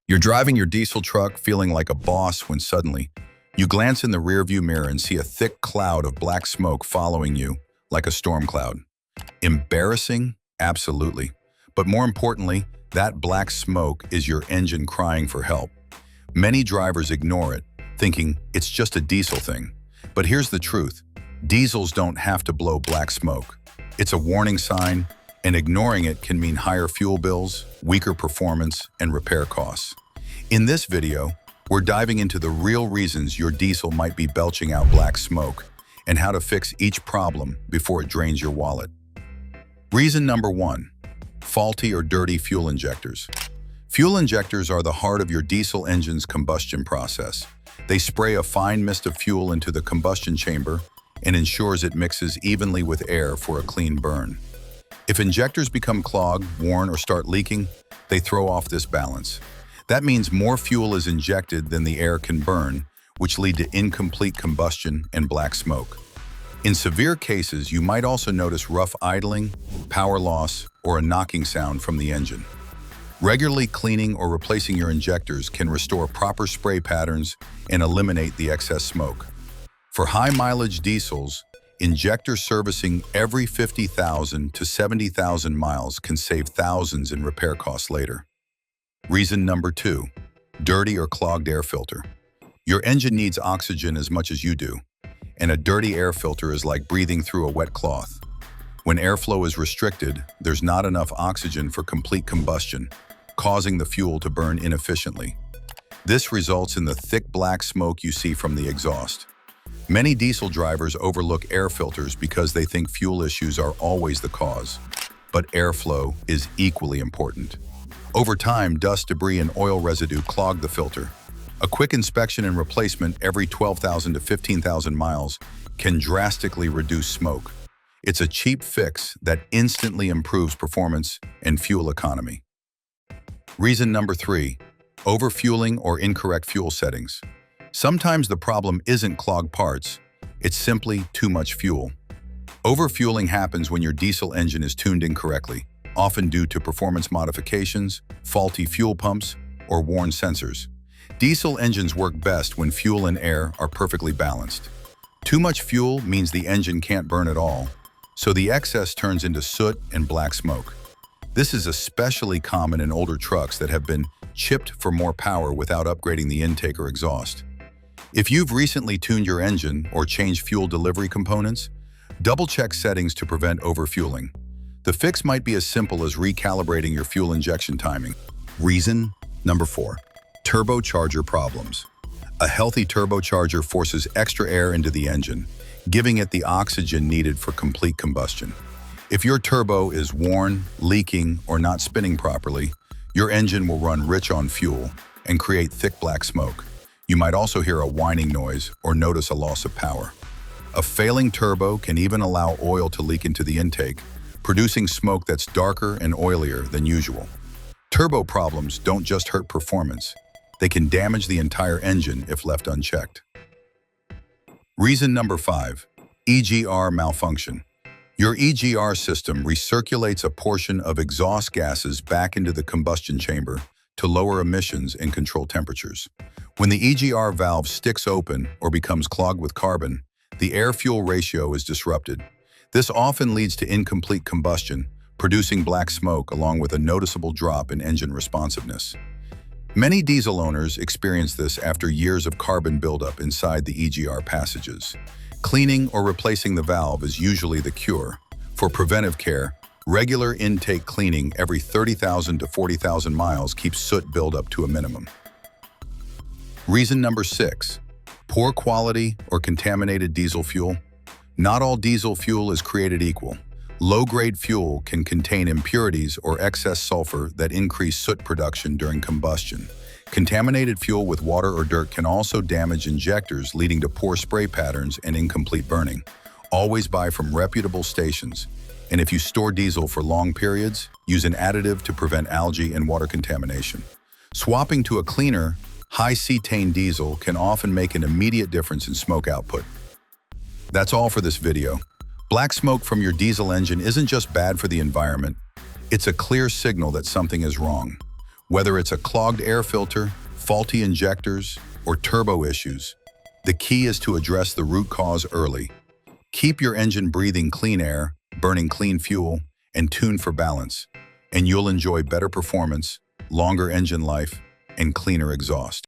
You're driving your diesel truck feeling like a boss when suddenly you glance in the rearview mirror and see a thick cloud of black smoke following you like a storm cloud. Embarrassing? Absolutely. But more importantly, that black smoke is your engine crying for help. Many drivers ignore it, thinking it's just a diesel thing. But here's the truth. Diesels don't have to blow black smoke. It's a warning sign, and ignoring it can mean higher fuel bills, weaker performance, and repair costs. In this video, we're diving into the real reasons your diesel might be belching out black smoke and how to fix each problem before it drains your wallet. Reason number 1, faulty or dirty fuel injectors. Fuel injectors are the heart of your diesel engine's combustion process. They spray a fine mist of fuel into the combustion chamber and ensures it mixes evenly with air for a clean burn. If injectors become clogged, worn, or start leaking, they throw off this balance. That means more fuel is injected than the air can burn, which lead to incomplete combustion and black smoke. In severe cases, you might also notice rough idling, power loss, or a knocking sound from the engine. Regularly cleaning or replacing your injectors can restore proper spray patterns and eliminate the excess smoke. For high-mileage diesels, injector servicing every 50,000 to 70,000 miles can save thousands in repair costs later. Reason number 2, dirty or clogged air filter. Your engine needs oxygen as much as you do, and a dirty air filter is like breathing through a wet cloth. When airflow is restricted, there's not enough oxygen for complete combustion, causing the fuel to burn inefficiently. This results in the thick black smoke you see from the exhaust. Many diesel drivers overlook air filters because they think fuel issues are always the cause, but airflow is equally important. Over time, dust, debris, and oil residue clog the filter. A quick inspection and replacement every 12,000 to 15,000 miles can drastically reduce smoke. It's a cheap fix that instantly improves performance and fuel economy. Reason number 3, overfueling or incorrect fuel settings. Sometimes the problem isn't clogged parts, it's simply too much fuel. Overfueling happens when your diesel engine is tuned incorrectly, often due to performance modifications, faulty fuel pumps, or worn sensors. Diesel engines work best when fuel and air are perfectly balanced. Too much fuel means the engine can't burn at all, so the excess turns into soot and black smoke. This is especially common in older trucks that have been chipped for more power without upgrading the intake or exhaust. If you've recently tuned your engine or changed fuel delivery components, double-check settings to prevent overfueling. The fix might be as simple as recalibrating your fuel injection timing. Reason number 4, turbocharger problems. A healthy turbocharger forces extra air into the engine, giving it the oxygen needed for complete combustion. If your turbo is worn, leaking, or not spinning properly, your engine will run rich on fuel and create thick black smoke. You might also hear a whining noise or notice a loss of power. A failing turbo can even allow oil to leak into the intake, producing smoke that's darker and oilier than usual. Turbo problems don't just hurt performance, they can damage the entire engine if left unchecked. Reason number 5, EGR malfunction. Your EGR system recirculates a portion of exhaust gases back into the combustion chamber to lower emissions and control temperatures. When the EGR valve sticks open or becomes clogged with carbon, the air-fuel ratio is disrupted. This often leads to incomplete combustion, producing black smoke along with a noticeable drop in engine responsiveness. Many diesel owners experience this after years of carbon buildup inside the EGR passages. Cleaning or replacing the valve is usually the cure. For preventive care, regular intake cleaning every 30,000 to 40,000 miles keeps soot buildup to a minimum. Reason number 6, poor quality or contaminated diesel fuel. Not all diesel fuel is created equal. Low-grade fuel can contain impurities or excess sulfur that increase soot production during combustion. Contaminated fuel with water or dirt can also damage injectors, leading to poor spray patterns and incomplete burning. Always buy from reputable stations. And if you store diesel for long periods, use an additive to prevent algae and water contamination. Swapping to a cleaner, high-cetane diesel can often make an immediate difference in smoke output. That's all for this video. Black smoke from your diesel engine isn't just bad for the environment, it's a clear signal that something is wrong. Whether it's a clogged air filter, faulty injectors, or turbo issues, the key is to address the root cause early. Keep your engine breathing clean air, burning clean fuel, and tuned for balance, and you'll enjoy better performance, longer engine life, and cleaner exhaust.